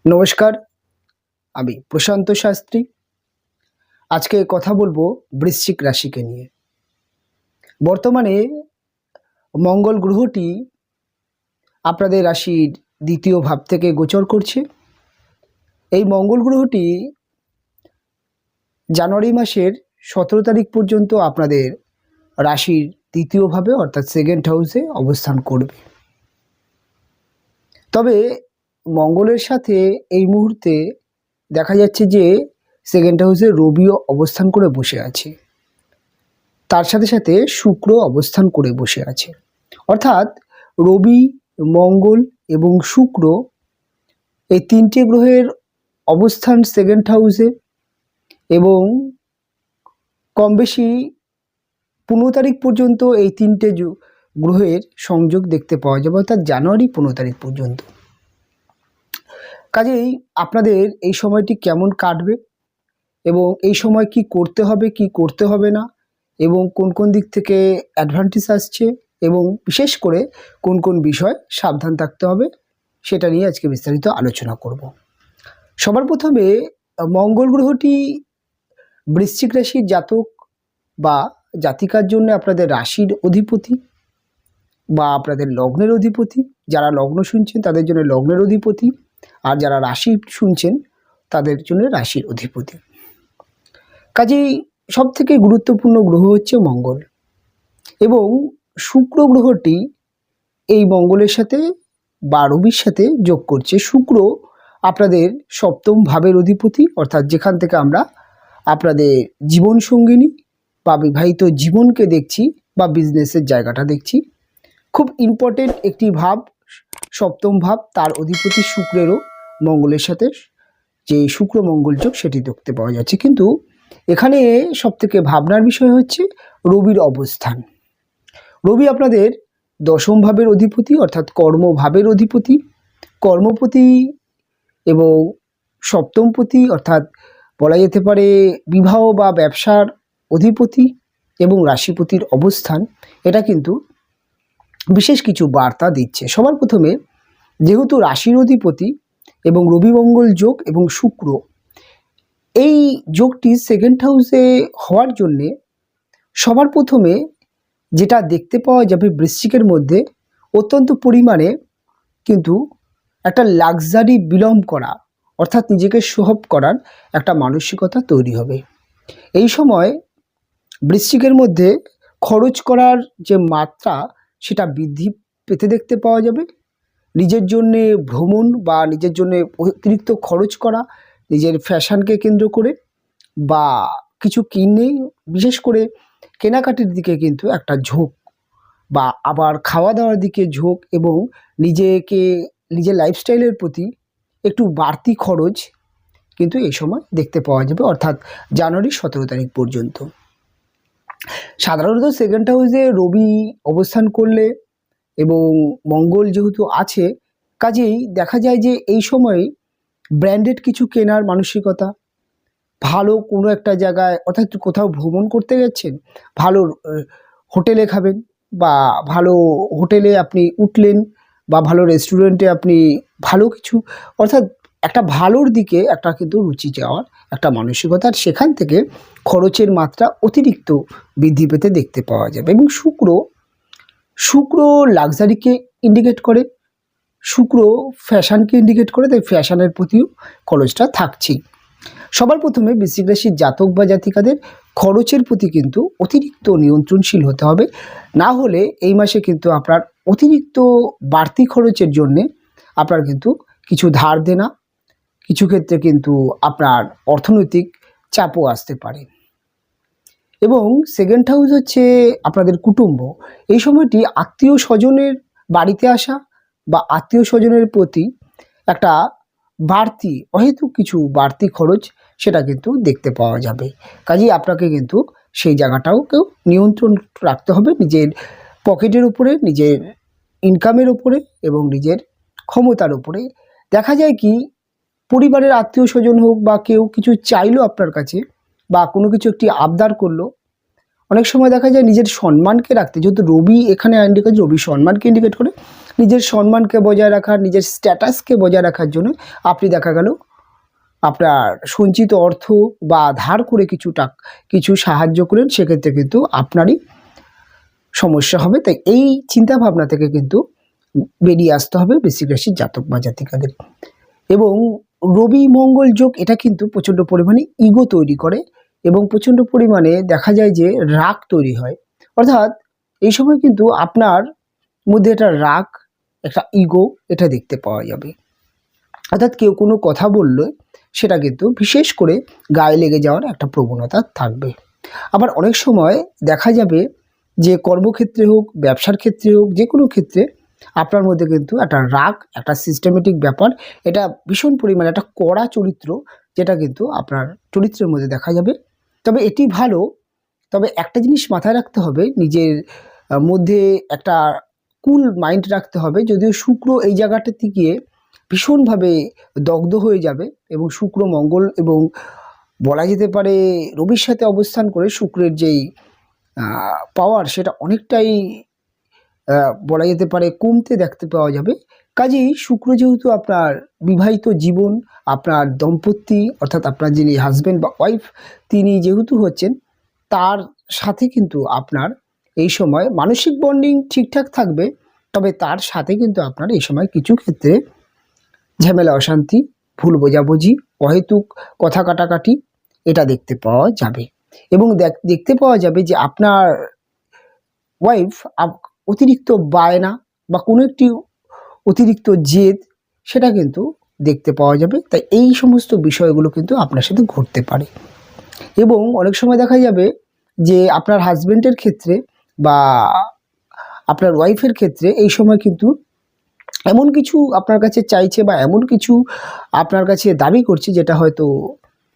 নমস্কার, আমি প্রশান্ত শাস্ত্রী। আজকে কথা বলবো বৃশ্চিক রাশিকে নিয়ে। বর্তমানে মঙ্গল গ্রহটি আপনাদের রাশির দ্বিতীয় ভাব থেকে গোচর করছে। এই মঙ্গল গ্রহটি জানুয়ারি মাসের 17 তারিখ পর্যন্ত আপনাদের রাশির দ্বিতীয় ভাবে অর্থাৎ সেকেন্ড হাউসে অবস্থান করবে। তবে মঙ্গলের সাথে এই মুহূর্তে দেখা যাচ্ছে যে সেকেন্ড হাউসে রবিও অবস্থান করে বসে আছে, তার সাথে সাথে শুক্র অবস্থান করে বসে আছে। অর্থাৎ রবি, মঙ্গল এবং শুক্র এই তিনটে গ্রহের অবস্থান সেকেন্ড হাউসে এবং কম বেশি 15 তারিখ পর্যন্ত এই তিনটে গ্রহের সংযোগ দেখতে পাওয়া যাবে, অর্থাৎ জানুয়ারি 15 তারিখ পর্যন্ত। কাজেই আপনাদের এই সময়টি কেমন কাটবে এবং এই সময় কি করতে হবে কি করতে হবে না এবং কোন কোন দিক থেকে অ্যাডভান্টেজ আসছে এবং বিশেষ করে কোন কোন বিষয় সাবধান থাকতে হবে সেটা নিয়ে আজকে বিস্তারিত আলোচনা করব। সবার প্রথমে মঙ্গল গ্রহটি বৃশ্চিক রাশির জাতক বা জাতিকার জন্য আপনাদের রাশির অধিপতি বা আপনাদের লগ্নের অধিপতি। যারা লগ্ন শুনছেন তাদের জন্য লগ্নের অধিপতি, আর যারা রাশি শুনছেন তাদের জন্য রাশির অধিপতি। কাজেই সবথেকে গুরুত্বপূর্ণ গ্রহ হচ্ছে মঙ্গল এবং শুক্র গ্রহটি এই মঙ্গলের সাথে বা রবির সাথে যোগ করছে। শুক্র আপনাদের সপ্তম ভাবের অধিপতি, অর্থাৎ যেখান থেকে আমরা আপনাদের জীবন সঙ্গিনী বা বিবাহিত জীবনকে দেখছি বা বিজনেসের জায়গাটা দেখছি। খুব ইম্পর্টেন্ট একটি ভাব, সপ্তম ভাব, তার অধিপতি শুক্রেরও মঙ্গলের সাথে যে শুক্র মঙ্গল যোগ সেটি দেখতে পাওয়া যাচ্ছে। কিন্তু এখানে সবথেকে ভাবনার বিষয় হচ্ছে রবির অবস্থান। রবি আপনাদের দশম ভাবের অধিপতি, অর্থাৎ কর্মভাবের অধিপতি, কর্মপতি এবং সপ্তমপতি, অর্থাৎ বলা যেতে পারে বিবাহ বা ব্যবসার অধিপতি এবং রাশিপতির অবস্থান। এটা কিন্তু বিশেষ কিছু বার্তা দিচ্ছে। সবার প্রথমে যেহেতু রাশির অধিপতি এবং রবি মঙ্গল যোগ এবং শুক্র, এই যোগটি সেকেন্ড হাউসে হওয়ার জন্যে সবার প্রথমে যেটা দেখতে পাওয়া যাবে বৃশ্চিকের মধ্যে অত্যন্ত পরিমাণে কিন্তু একটা লাক্সারি বিলম্ব করা, অর্থাৎ নিজেকে শো অফ করার একটা মানসিকতা তৈরি হবে। এই সময় বৃশ্চিকের মধ্যে খরচ করার যে মাত্রা সেটা বৃদ্ধি পেতে দেখতে পাওয়া যাবে। নিজের জন্যে ভ্রমণ বা নিজের জন্যে অতিরিক্ত খরচ করা, নিজের ফ্যাশনকে কেন্দ্র করে বা কিছু কিনে বিশেষ করে কেনাকাটির দিকে কিন্তু একটা ঝোঁক বা আবার খাওয়া দাওয়ার দিকে ঝোঁক এবং নিজের লাইফস্টাইলের প্রতি একটু বাড়তি খরচ কিন্তু এই সময় দেখতে পাওয়া যাবে, অর্থাৎ জানুয়ারি 17 তারিখ পর্যন্ত। সাধারণত সেকেন্ড হাউসে রবি অবস্থান করলে এবং মঙ্গল যেহেতু আছে, কাজেই দেখা যায় যে এই সময় ব্র্যান্ডেড কিছু কেনার মানসিকতা, ভালো কোনো একটা জায়গায় অর্থাৎ কোথাও ভ্রমণ করতে যাচ্ছেন, ভালো হোটেলে খাবেন বা ভালো হোটেলে আপনি উঠলেন বা ভালো রেস্টুরেন্টে আপনি ভালো কিছু, অর্থাৎ একটা ভালোর দিকে একটা কিন্তু রুচি যাওয়ার একটা মানসিকতা, আর সেখান থেকে খরচের মাত্রা অতিরিক্ত বৃদ্ধি পেতে দেখতে পাওয়া যাবে। এবং শুক্র লাক্সারিকে ইন্ডিকেট করে, শুক্র ফ্যাশনকে ইন্ডিকেট করে, তাই ফ্যাশনের প্রতিও খরচটা থাকছেই। সবার প্রথমে বৃশ্চিক রাশির জাতক বা জাতিকাদের খরচের প্রতি কিন্তু অতিরিক্ত নিয়ন্ত্রণশীল হতে হবে, না হলে এই মাসে কিন্তু আপনার অতিরিক্ত বাড়তি খরচের জন্যে আপনার কিন্তু কিছু ধার দেনা, কিছু ক্ষেত্রে কিন্তু আপনার অর্থনৈতিক চাপও আসতে পারে। এবং সেকেন্ড হাউস হচ্ছে আপনাদের কুটুম্ব। এই সময়টি আত্মীয় স্বজনের বাড়িতে আসা বা আত্মীয় স্বজনের প্রতি একটা বাড়তি অহেতুক কিছু বাড়তি খরচ সেটা কিন্তু দেখতে পাওয়া যাবে। কাজেই আপনাকে কিন্তু সেই জায়গাটাকেও নিয়ন্ত্রণ রাখতে হবে নিজের পকেটের উপরে, নিজের ইনকামের উপরে এবং নিজের ক্ষমতার উপরে। দেখা যায় কি পরিবারের আত্মীয় স্বজন হোক বা কেউ কিছু চাইলো আপনার কাছে বা কোনো কিছু একটি আবদার করলো, অনেক সময় দেখা যায় নিজের সম্মানকে রাখতে, যেহেতু রবি এখানে ইন্ডিকেট, রবি সম্মানকে ইন্ডিকেট করে, নিজের সম্মানকে বজায় রাখার, নিজের স্ট্যাটাসকে বজায় রাখার জন্য আপনি দেখা গেল আপনার সঞ্চিত অর্থ বা ধার করে কিছু সাহায্য করেন, সেক্ষেত্রে কিন্তু আপনারই সমস্যা হবে। তাই এই চিন্তা ভাবনা থেকে কিন্তু বেরিয়ে আসতে হবে বৃশ্চিক রাশির জাতক বা জাতিকাদের। এবং রবি মঙ্গল যোগ এটা কিন্তু প্রচণ্ড পরিমাণে ইগো তৈরি করে এবং প্রচণ্ড পরিমাণে দেখা যায় যে রাগ তৈরি হয়। অর্থাৎ এই সময় কিন্তু আপনার মধ্যে একটা রাগ, একটা ইগো এটা দেখতে পাওয়া যাবে। অর্থাৎ কেউ কোনো কথা বললে সেটা কিন্তু বিশেষ করে গায়ে লেগে যাওয়ার একটা প্রবণতা থাকবে। আবার অনেক সময় দেখা যাবে যে কর্মক্ষেত্রে হোক, ব্যবসার ক্ষেত্রে হোক, যে কোনো ক্ষেত্রে আপনার মধ্যে কিন্তু একটা রাগ, একটা সিস্টেমেটিক ব্যাপার, এটা ভীষণ পরিমাণে একটা কড়া চরিত্র, যেটা কিন্তু আপনার চরিত্রের মধ্যে দেখা যাবে। তবে এটি ভালো, তবে একটা জিনিস মাথায় রাখতে হবে, নিজের মধ্যে একটা কুল মাইন্ড রাখতে হবে। যদিও শুক্র এই জায়গাটাতে গিয়ে ভীষণভাবে দগ্ধ হয়ে যাবে এবং শুক্র, মঙ্গল এবং বলা যেতে পারে রবির সাথে অবস্থান করে শুক্রের যেই পাওয়ার সেটা অনেকটাই বলা যেতে পারে কমতে দেখতে পাওয়া যাবে। কাজেই শুক্র যেহেতু আপনার বিবাহিত জীবন, আপনার দম্পতি অর্থাৎ আপনার যিনি হাজব্যান্ড বা ওয়াইফ তিনি যেহেতু হচ্ছেন, তার সাথে কিন্তু আপনার এই সময় মানসিক বন্ডিং ঠিকঠাক থাকবে। তবে তার সাথে কিন্তু আপনার এই সময় কিছু ক্ষেত্রে ঝামেলা, অশান্তি, ভুল বোঝাবুঝি, অহেতুক কথা কাটাকাটি এটা দেখতে পাওয়া যাবে। এবং দেখতে পাওয়া যাবে যে আপনার ওয়াইফ অতিরিক্ত বায়না বা কোনো একটি অতিরিক্ত জেদ সেটা কিন্তু দেখতে পাওয়া যাবে। তাই এই সমস্ত বিষয়গুলো কিন্তু আপনার সাথে ঘটতে পারে। এবং অনেক সময় দেখা যাবে যে আপনার হাজব্যান্ডের ক্ষেত্রে বা আপনার ওয়াইফের ক্ষেত্রে এই সময় কিন্তু এমন কিছু আপনার কাছে চাইছে বা এমন কিছু আপনার কাছে দাবি করছে যেটা হয়তো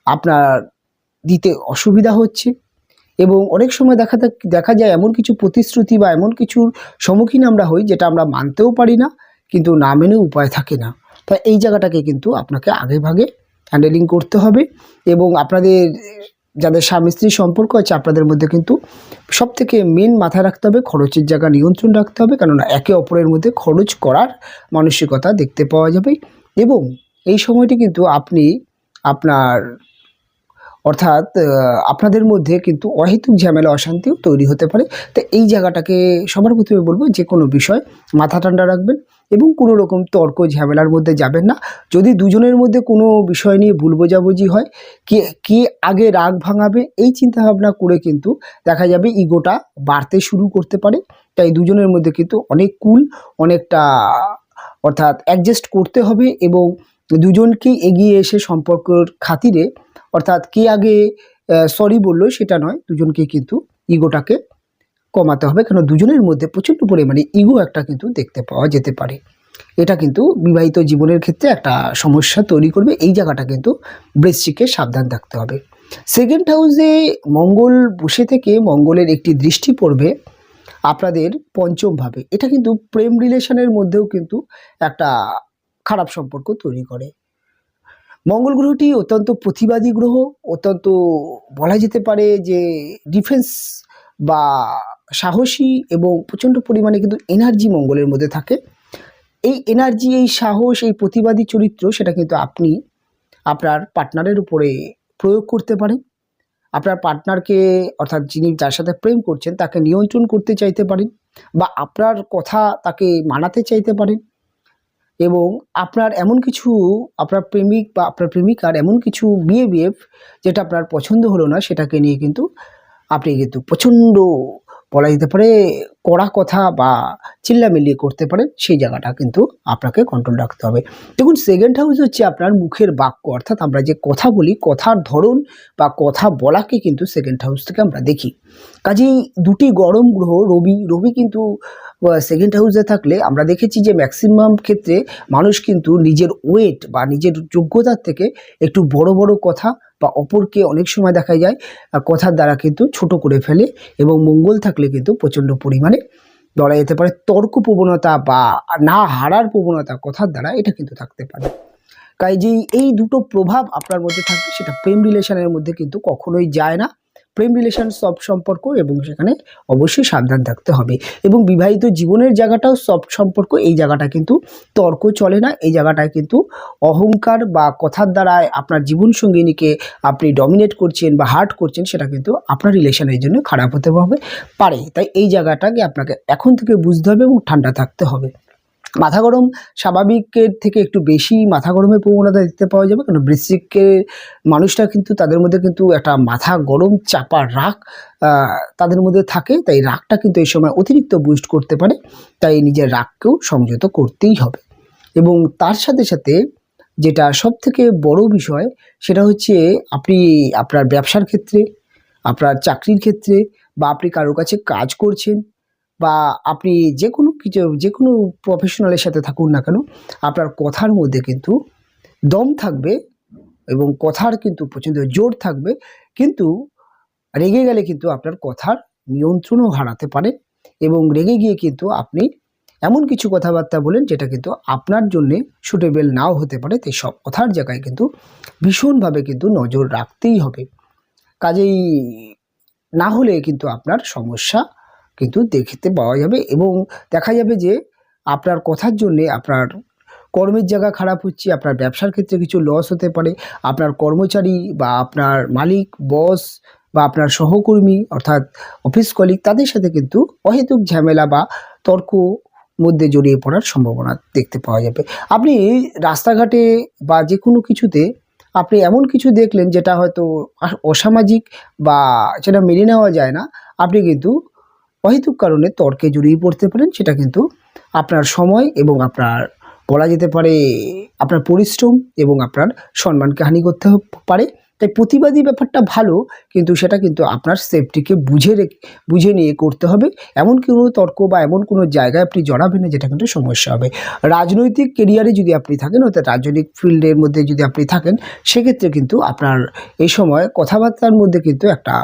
আপনার দিতে অসুবিধা হচ্ছে। এবং অনেক সময় দেখা যায় এমন কিছু প্রতিশ্রুতি বা এমন কিছুর সম্মুখীন আমরা হই যেটা আমরা মানতেও পারি না, কিন্তু না মেনে উপায় থাকে না। তাই এই জায়গাটাকে কিন্তু আপনাকে আগেভাগে হ্যান্ডেলিং করতে হবে। এবং আপনাদের যাদের স্বামী স্ত্রীর সম্পর্ক আছে আপনাদের মধ্যে কিন্তু সবথেকে মেন মাথায় রাখতে হবে খরচের জায়গা নিয়ন্ত্রণ রাখতে হবে, কেননা একে অপরের মধ্যে খরচ করার মানসিকতা দেখতে পাওয়া যাবে। এবং এই সময়টি কিন্তু আপনি আপনার অর্থাৎ আপনাদের মধ্যে কিন্তু অহেতুক ঝামেলা, অশান্তিও তৈরি হতে পারে। তো এই জায়গাটাকে সবার প্রথমে বলবো যে কোনো বিষয় মাথা ঠান্ডা রাখবেন এবং কোনো রকম তর্ক ঝামেলার মধ্যে যাবেন না। যদি দুজনের মধ্যে কোনো বিষয় নিয়ে ভুল বোঝাবুঝি হয়, কে আগে রাগ ভাঙাবে এই চিন্তাভাবনা করে কিন্তু দেখা যাবে ইগোটা বাড়তে শুরু করতে পারে। তাই দুজনের মধ্যে কিন্তু অনেক কুল, অনেকটা অর্থাৎ অ্যাডজাস্ট করতে হবে এবং দুজনকেই এগিয়ে এসে সম্পর্কের খাতিরে অর্থাৎ কে আগে সরি বললো সেটা নয়, দুজনকে কিন্তু ইগোটাকে কমাতে হবে, কারণ দুজনের মধ্যে প্রচণ্ড পরিমাণে ইগো একটা কিন্তু দেখতে পাওয়া যেতে পারে। এটা কিন্তু বিবাহিত জীবনের ক্ষেত্রে একটা সমস্যা তৈরি করবে। এই জায়গাটা কিন্তু বৃশ্চিককে সাবধান থাকতে হবে। সেকেন্ড হাউসে মঙ্গল বসে থেকে মঙ্গলের একটি দৃষ্টি পড়বে আপনাদের পঞ্চম ভাবে। এটা কিন্তু প্রেম রিলেশনের মধ্যেও কিন্তু একটা খারাপ সম্পর্ক তৈরি করে। মঙ্গল গ্রহটি অত্যন্ত প্রতিবাদী গ্রহ, অত্যন্ত বলা যেতে পারে যে ডিফেন্স বা সাহসী এবং প্রচণ্ড পরিমাণে কিন্তু এনার্জি মঙ্গলের মধ্যে থাকে। এই এনার্জি, এই সাহস, এই প্রতিবাদী চরিত্র সেটা কিন্তু আপনি আপনার পার্টনারের উপরে প্রয়োগ করতে পারেন। আপনার পার্টনারকে অর্থাৎ যিনি যার সাথে প্রেম করছেন তাকে নিয়ন্ত্রণ করতে চাইতে পারেন বা আপনার কথা তাকে মানাতে চাইতে পারেন। এবং আপনার এমন কিছু আপনার প্রেমিক বা আপনার প্রেমিকার এমন কিছু বিহেভিয়ার যেটা আপনার পছন্দ হলো না, সেটাকে নিয়ে কিন্তু আপনি কিন্তু প্রচণ্ড বলা যেতে পারে কড়া কথা বা চিল্লামিল্লি করতে পারেন। সেই জায়গাটা কিন্তু আপনাকে কন্ট্রোল রাখতে হবে। দেখুন, সেকেন্ড হাউস হচ্ছে আপনার মুখের বাক্য, অর্থাৎ আমরা যে কথা বলি, কথার ধরন বা কথা বলাকে কিন্তু সেকেন্ড হাউস থেকে আমরা দেখি। কাজেই দুটি গরম গ্রহ রবি কিন্তু সেকেন্ড হাউসে থাকলে আমরা দেখেছি যে ম্যাক্সিমাম ক্ষেত্রে মানুষ কিন্তু নিজের ওয়েট বা নিজের যোগ্যতার থেকে একটু বড় বড় কথা বা অপরকে অনেক সময় দেখা যায় কথার দ্বারা কিন্তু ছোট করে ফেলে। এবং মঙ্গল থাকলে কিন্তু প্রচণ্ড পরিমাণে বলা যেতে পারে তর্ক প্রবণতা বা না হারার প্রবণতা কথার দ্বারা এটা কিন্তু থাকতে পারে। কাজেই এই দুটো প্রভাব আপনার মধ্যে থাকবে, সেটা প্রেম রিলেশনের মধ্যে কিন্তু কখনোই যায় না। প্রেম রিলেশন সফট সম্পর্ক, এবং সেখানে অবশ্যই সাবধান থাকতে হবে। এবং বিবাহিত জীবনের জায়গাটাও সফট সম্পর্ক, এই জায়গাটা কিন্তু তর্ক চলে না, এই জায়গাটায় কিন্তু অহংকার বা কথার দ্বারায় আপনার জীবনসঙ্গিনীকে আপনি ডমিনেট করছেন বা হার্ট করছেন, সেটা কিন্তু আপনার রিলেশনের জন্য খারাপ হতে পারে। তাই এই জায়গাটাকে আপনাকে এখন থেকে বুঝতে হবে এবং ঠান্ডা থাকতে হবে। মাথা গরম স্বাভাবিকের থেকে একটু বেশি মাথা গরমের প্রবণতা দেখতে পাওয়া যাবে, কারণ বৃশ্চিকের মানুষটা কিন্তু তাদের মধ্যে কিন্তু একটা মাথা গরম চাপা রাগ তাদের মধ্যে থাকে। তাই রাগটা কিন্তু এই সময় অতিরিক্ত বুস্ট করতে পারে, তাই নিজের রাগকেও সংযত করতেই হবে। এবং তার সাথে সাথে যেটা সবথেকে বড় বিষয়, সেটা হচ্ছে আপনি আপনার ব্যবসার ক্ষেত্রে, আপনার চাকরির ক্ষেত্রে, বা আপনি কারোর কাছে কাজ করছেন, বা আপনি যে কোনো প্রফেশনালের সাথে থাকুন না কেন, আপনার কথার মধ্যে কিন্তু দম থাকবে এবং কথার কিন্তু প্রচণ্ড জোর থাকবে। কিন্তু রেগে গেলে কিন্তু আপনার কথার নিয়ন্ত্রণও হারাতে পারে, এবং রেগে গিয়ে কিন্তু আপনি এমন কিছু কথাবার্তা বলেন যেটা কিন্তু আপনার জন্যে সুটেবেল নাও হতে পারে। তাই সব কথার জায়গায় কিন্তু ভীষণভাবে কিন্তু নজর রাখতেই হবে। কাজেই না হলে কিন্তু আপনার সমস্যা কিন্তু দেখতে পাওয়া যাবে, এবং দেখা যাবে যে আপনার কথার জন্যে আপনার কর্মের জায়গা খারাপ হচ্ছে, আপনার ব্যবসার ক্ষেত্রে কিছু লস হতে পারে, আপনার কর্মচারী বা আপনার মালিক, বস বা আপনার সহকর্মী অর্থাৎ অফিস কলিগ, তাদের সাথে কিন্তু অহেতুক ঝামেলা বা তর্ক মধ্যে জড়িয়ে পড়ার সম্ভাবনা দেখতে পাওয়া যাবে। আপনি রাস্তাঘাটে বা যে কোনো কিছুতে আপনি এমন কিছু দেখলেন যেটা হয়তো অসামাজিক বা যেটা মেনে নেওয়া যায় না, আপনি কিন্তু অহেতুক কারণে তর্কে জড়িয়ে পড়তে পারেন। সেটা কিন্তু আপনার সময় এবং আপনার বলা যেতে পারে আপনার পরিশ্রম এবং আপনার সম্মানকে হানি করতে পারে। তাই প্রতিবাদী ব্যাপারটা ভালো, কিন্তু সেটা কিন্তু আপনার সেফটিকে বুঝে নিয়ে করতে হবে। এমন কোনো তর্ক বা এমন কোনো জায়গায় আপনি জড়াবেন না যেটা কিন্তু সমস্যা হবে। রাজনৈতিক কেরিয়ারে যদি আপনি থাকেন, অর্থাৎ রাজনৈতিক ফিল্ডের মধ্যে যদি আপনি থাকেন, সেক্ষেত্রে কিন্তু আপনার এই সময় কথাবার্তার মধ্যে কিন্তু একটা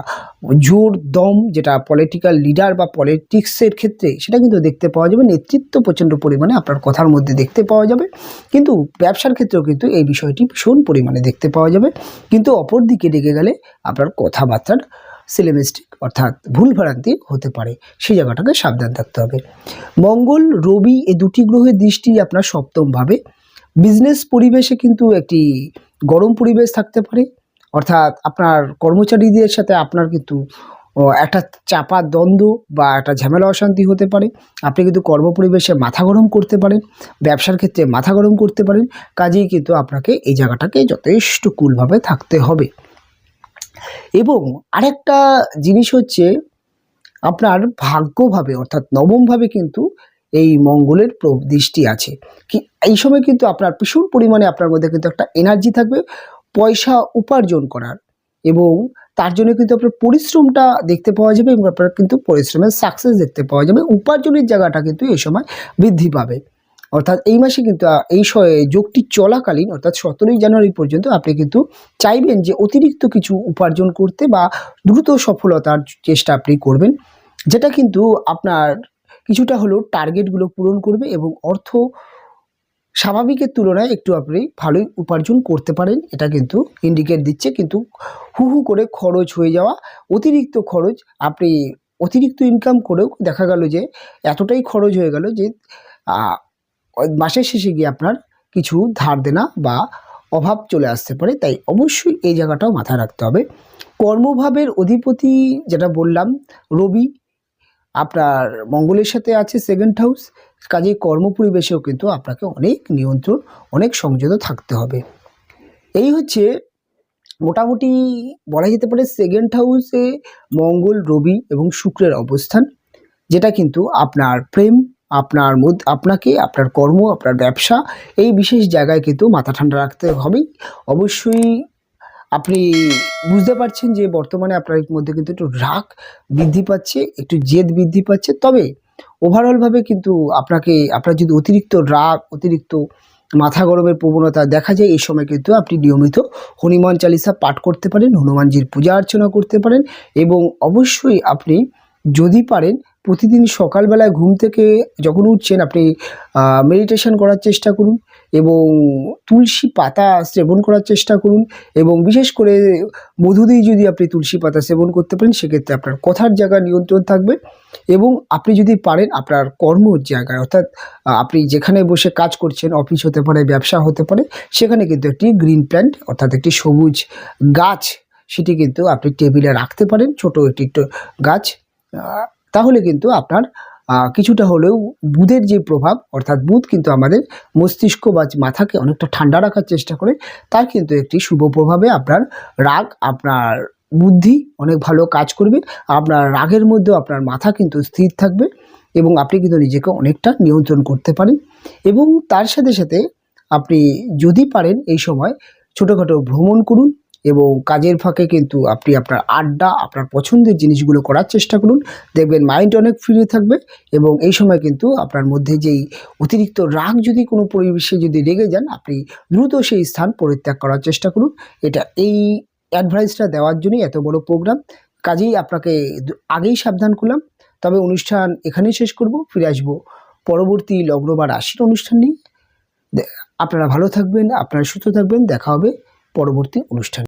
জোর দম, যেটা পলিটিক্যাল লিডার বা পলিটিক্সের ক্ষেত্রে সেটা কিন্তু দেখতে পাওয়া যাবে। নেতৃত্ব প্রচণ্ড পরিমাণে আপনার কথার মধ্যে দেখতে পাওয়া যাবে, কিন্তু ব্যবসার ক্ষেত্রেও কিন্তু এই বিষয়টি ভীষণ পরিমাণে দেখতে পাওয়া যাবে। কিন্তু অপর দিকে রেগে গেলে আপনার কথাবার্তার সিলেমিস্টিক অর্থাৎ ভুলভ্রান্তি হতে পারে, সেই জায়গাটাকে সাবধান থাকতে হবে। মঙ্গল, রবি এই দুটি গ্রহের দৃষ্টি আপনার সপ্তমভাবে। বিজনেস পরিবেশে কিন্তু একটি গরম পরিবেশ থাকতে পারে, অর্থাৎ আপনার কর্মচারীদের সাথে আপনার কিন্তু একটা চাপা দ্বন্দ্ব বা একটা ঝামেলা অশান্তি হতে পারে। আপনি কিন্তু কর্মপরিবেশে মাথা গরম করতে পারেন, ব্যবসার ক্ষেত্রে মাথা গরম করতে পারেন। কাজেই কিন্তু আপনাকে এই জায়গাটাকে যথেষ্ট কুলভাবে থাকতে হবে। এবং আরেকটা জিনিস হচ্ছে, আপনার ভাগ্যভাবে অর্থাৎ নবমভাবে কিন্তু এই মঙ্গলের দৃষ্টি আছে। কি এই সময় কিন্তু আপনার ভীষণ পরিমাণে আপনার মধ্যে কিন্তু একটা এনার্জি থাকবে পয়সা উপার্জন করার, এবং তার জন্য কিন্তু আপনার পরিশ্রমটা দেখতে পাওয়া যাবে, এবং আপনার কিন্তু পরিশ্রমের সাকসেস দেখতে পাওয়া যাবে। উপার্জনের জায়গাটা কিন্তু এই সময় বৃদ্ধি পাবে। অর্থাৎ এই মাসে কিন্তু এই যোগটি চলাকালীন অর্থাৎ 17ই জানুয়ারি পর্যন্ত আপনি কিন্তু চাইবেন যে অতিরিক্ত কিছু উপার্জন করতে বা দ্রুত সফলতার চেষ্টা আপনি করবেন, যেটা কিন্তু আপনার কিছুটা হলেও টার্গেটগুলো পূরণ করবে, এবং অর্থ স্বাভাবিকের তুলনায় একটু আপনি ভালোই উপার্জন করতে পারেন। এটা কিন্তু ইন্ডিকেট দিচ্ছে। কিন্তু হু হু করে খরচ হয়ে যাওয়া, অতিরিক্ত খরচ, আপনি অতিরিক্ত ইনকাম করেও দেখা গেল যে এতটাই খরচ হয়ে গেল যে মাসের শেষে গিয়ে আপনার কিছু ধার দেনা বা অভাব চলে আসতে পারে। তাই অবশ্যই এই জায়গাটাও মাথায় রাখতে হবে। কর্মভাবের অধিপতি যেটা বললাম রবি, আপনার মঙ্গলের সাথে আছে সেকেন্ড হাউস। কাজেই কর্মপরিবেশেও কিন্তু আপনাকে অনেক নিয়ন্ত্রণ, অনেক সংযত থাকতে হবে। এই হচ্ছে মোটামুটি বলা যেতে পারে সেকেন্ড হাউসে মঙ্গল, রবি এবং শুক্রের অবস্থান, যেটা কিন্তু আপনার প্রেম, আপনাকে আপনার কর্ম, আপনার ব্যবসা, এই বিশেষ জায়গায় কিন্তু মাথা ঠান্ডা রাখতে হবেই। অবশ্যই আপনি বুঝতে পারছেন যে বর্তমানে আপনার মধ্যে কিন্তু একটু রাগ বৃদ্ধি পাচ্ছে, একটু জেদ বৃদ্ধি পাচ্ছে। তবে ওভারঅলভাবে কিন্তু আপনার যদি অতিরিক্ত রাগ, অতিরিক্ত মাথা গরমের প্রবণতা দেখা যায়, এই সময় কিন্তু আপনি নিয়মিত হনুমান চালিসা পাঠ করতে পারেন, হনুমানজির পূজা অর্চনা করতে পারেন, এবং অবশ্যই আপনি যদি পারেন প্রতিদিন সকালবেলায় ঘুম থেকে যখন উঠছেন আপনি মেডিটেশন করার চেষ্টা করুন এবং তুলসী পাতা সেবন করার চেষ্টা করুন এবং বিশেষ করে মধু দিয়ে যদি আপনি তুলসী পাতা সেবন করতে পারেন সেক্ষেত্রে আপনার কথার জায়গায় নিয়ন্ত্রণ থাকবে এবং আপনি যদি পারেন আপনার কর্মর জায়গায় অর্থাৎ আপনি যেখানে বসে কাজ করছেন, অফিস হতে পারে, ব্যবসা হতে পারে, সেখানে কিন্তু একটি গ্রিন প্ল্যান্ট অর্থাৎ একটি সবুজ গাছ সেটি কিন্তু আপনি টেবিলে রাখতে পারেন, ছোট একটি গাছ। তাহলে কিন্তু আপনার কিছুটা হলেও বুধের যে প্রভাব, অর্থাৎ বুধ কিন্তু আমাদের মস্তিষ্ক বা মাথাকে অনেকটা ঠান্ডা রাখার চেষ্টা করে, তার কিন্তু একটি শুভ প্রভাবে আপনার রাগ, আপনার বুদ্ধি অনেক ভালো কাজ করবে। আপনার রাগের মধ্যেও আপনার মাথা কিন্তু স্থির থাকবে এবং আপনি কিন্তু নিজেকে অনেকটা নিয়ন্ত্রণ করতে পারেন। এবং তার সাথে সাথে আপনি যদি পারেন এই সময় ছোটোখাটো ভ্রমণ করুন এবং কাজের ফাঁকে কিন্তু আপনি আপনার আড্ডা, আপনার পছন্দের জিনিসগুলো করার চেষ্টা করুন। দেখবেন মাইন্ড অনেক ফ্রি থাকবে এবং এই সময় কিন্তু আপনার মধ্যে যেই অতিরিক্ত রাগ যদি কোনো পরিবেশে যদি রেগে যান, আপনি দ্রুত সেই স্থান পরিত্যাগ করার চেষ্টা করুন। এই অ্যাডভাইসটা দেওয়ার জন্যই এত বড় প্রোগ্রাম। কাজেই আপনাকে আগেই সাবধান করলাম। তবে অনুষ্ঠান এখানেই শেষ করব, ফিরে আসবো পরবর্তী লগ্ন বা রাশির অনুষ্ঠান নিয়ে। আপনারা ভালো থাকবেন, আপনারা সুস্থ থাকবেন, দেখা হবে পরবর্তী অনুষ্ঠানে।